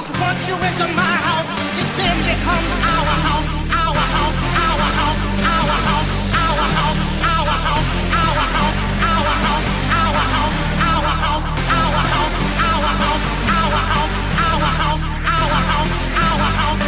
house. Once you enter my house, it then becomes our house, our house, our house, our house, our house, our house, our house, our house, our house, our house, our house, our house, our house, our house, our house, our house,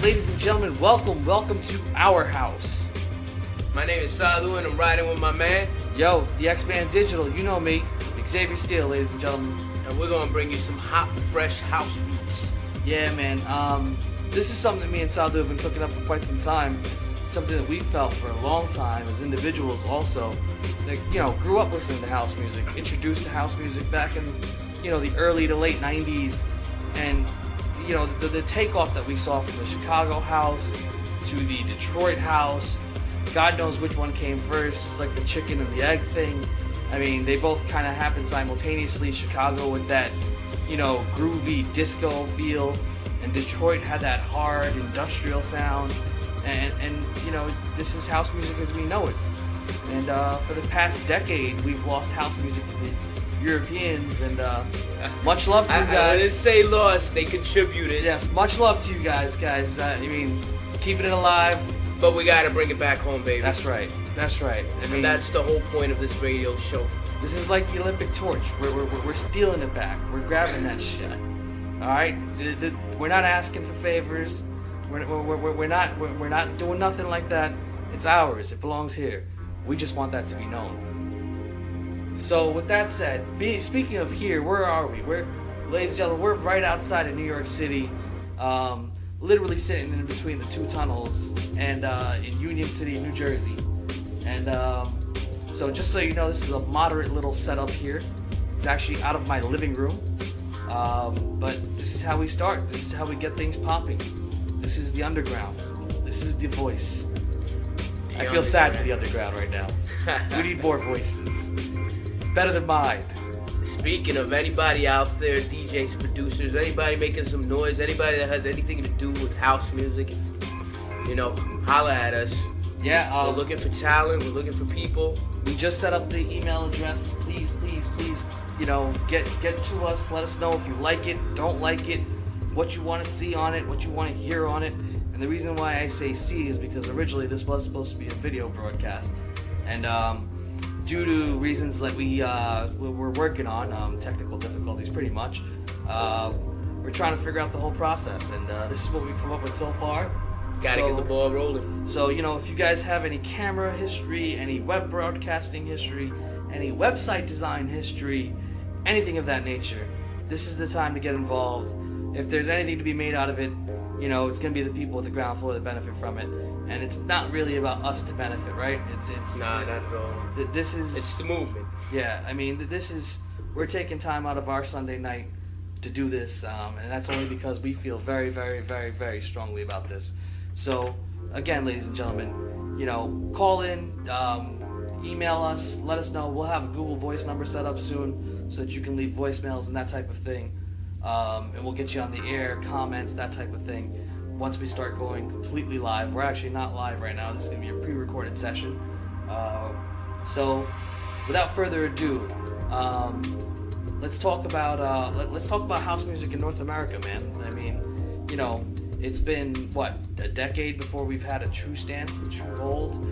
ladies and gentlemen, welcome to our house. My name is Sadhu and I'm riding with my man. Yo, the X-Man Digital, you know me, Xavier Steel, ladies and gentlemen. And we're gonna bring you some hot, fresh house beats. Yeah, man, this is something that me and Sadhu have been cooking up for quite some time. Something that we felt for a long time as individuals also. That, grew up listening to house music, introduced to house music back in, the early to late 90s. And the takeoff that we saw from the Chicago house to the Detroit house, God knows which one came first. It's like the chicken and the egg thing. I mean, they both kind of happened simultaneously. Chicago with that, groovy disco feel, and Detroit had that hard industrial sound. And this is house music as we know it. And for the past decade, we've lost house music to the Europeans, and much love to you guys. I didn't say lost, they contributed. Yes, much love to you guys. Keeping it alive. But we gotta bring it back home, baby. That's right. And that's the whole point of this radio show. This is like the Olympic torch. We're stealing it back. We're grabbing that shit. All right. We're not asking for favors. We're not doing nothing like that. It's ours. It belongs here. We just want that to be known. So with that said, speaking of here, where are we? Ladies and gentlemen, we're right outside of New York City, literally sitting in between the two tunnels, and in Union City, New Jersey. And so just so you know, this is a moderate little setup here. It's actually out of my living room, but this is how we start. This is how we get things popping. This is the underground. This is the voice. I feel sad for the underground right now. We need more voices. Better than mine. Speaking of anybody out there, DJs, producers, anybody making some noise, anybody that has anything to do with house music, holla at us. Yeah, we're looking for talent. We're looking for people. We just set up the email address. Please, get to us. Let us know if you like it, don't like it, what you want to see on it, what you want to hear on it. And the reason why I say see is because originally this was supposed to be a video broadcast, and due to reasons that we're working on, technical difficulties pretty much, we're trying to figure out the whole process, and this is what we've come up with so far. Gotta get the ball rolling. So, if you guys have any camera history, any web broadcasting history, any website design history, anything of that nature, this is the time to get involved. If there's anything to be made out of it, it's going to be the people at the ground floor that benefit from it. And it's not really about us to benefit, right? It's not at all. It's the movement. Yeah, we're taking time out of our Sunday night to do this, and that's only because we feel very, very, very, very strongly about this. So, again, ladies and gentlemen, call in, email us, let us know. We'll have a Google Voice number set up soon so that you can leave voicemails and that type of thing. And we'll get you on the air, comments, that type of thing. Once we start going completely live. We're actually not live right now. This is going to be a pre-recorded session. So, without further ado, let's talk about house music in North America, man. I mean, it's been a decade before we've had a true stance and true hold.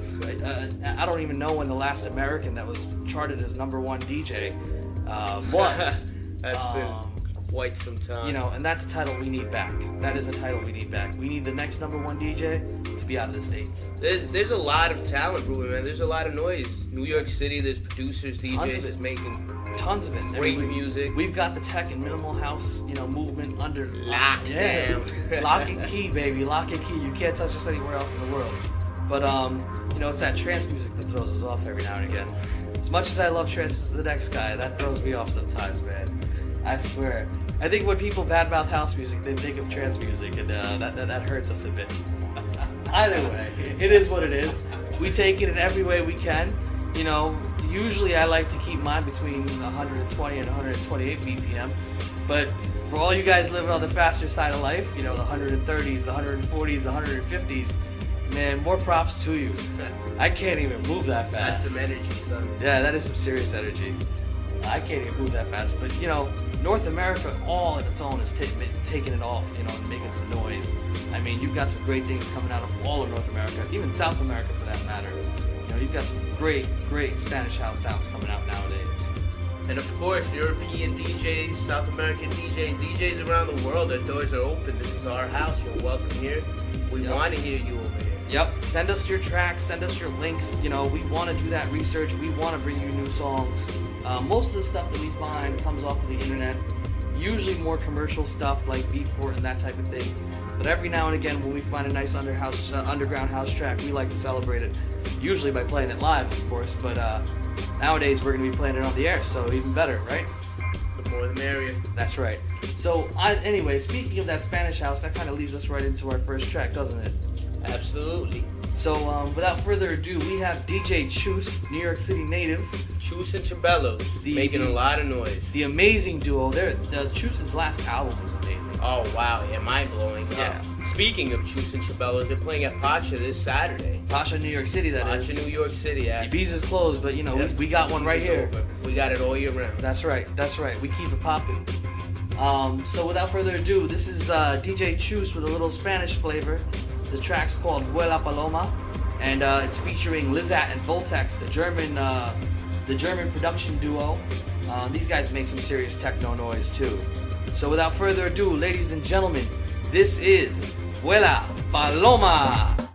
I don't even know when the last American that was charted as #1 DJ was. That's been quite some time. And that's a title we need back. That is a title we need back. We need the next #1 DJ to be out of the States. There's a lot of talent brewing, man. There's a lot of noise. New York City, there's producers, DJs that's making tons of it. Great music. We've got the tech and minimal house, movement under lock. Yeah, lock and key, baby. Lock and key. You can't touch us anywhere else in the world. But it's that trance music that throws us off every now and again. As much as I love Trance is the Next Guy, that throws me off sometimes, man. I swear. I think when people badmouth house music, they think of trance music, and that hurts us a bit. Either way, it is what it is. We take it in every way we can. You know, usually I like to keep mine between 120 and 128 BPM, but for all you guys living on the faster side of life, you know, the 130s, the 140s, the 150s, man, more props to you. I can't even move that fast. That's some energy, son. Yeah, that is some serious energy. I can't even move that fast, but you know, North America all on its own is taking it off, you know, and making some noise. I mean, you've got some great things coming out of all of North America, even South America for that matter. You know, you've got some great Spanish house sounds coming out nowadays. And of course, European DJs, South American DJs around the world, their doors are open. This is our house. You're welcome here. We want to hear you over here. Yep. Send us your tracks. Send us your links. You know, we want to do that research. We want to bring you new songs. Most of the stuff that we find comes off of the internet. Usually more commercial stuff like Beatport and that type of thing. But every now and again, when we find a nice underground house track, we like to celebrate it. Usually by playing it live, of course. But nowadays, we're going to be playing it on the air, so even better, right? The more the merrier. That's right. So, anyway, speaking of that Spanish house, that kind of leads us right into our first track, doesn't it? Absolutely. So, without further ado, we have DJ Chus, New York City native. Chus and Chimbelos, making a lot of noise. The amazing duo. Chus's last album was amazing. Oh, wow. Yeah, mind-blowing. Yeah. Speaking of Chus and Chimbelos, they're playing at Pacha this Saturday. Pacha, New York City, that is. Pacha, New York City, yeah. Ibiza's closed, but, you know, we got one right here. Over. We got it all year round. That's right. We keep it popping. So, without further ado, this is DJ Chus with a little Spanish flavor. The track's called Vuela Paloma, and it's featuring Lizat and Voltex, the German production duo. These guys make some serious techno noise too. So without further ado, ladies and gentlemen, this is Vuela Paloma.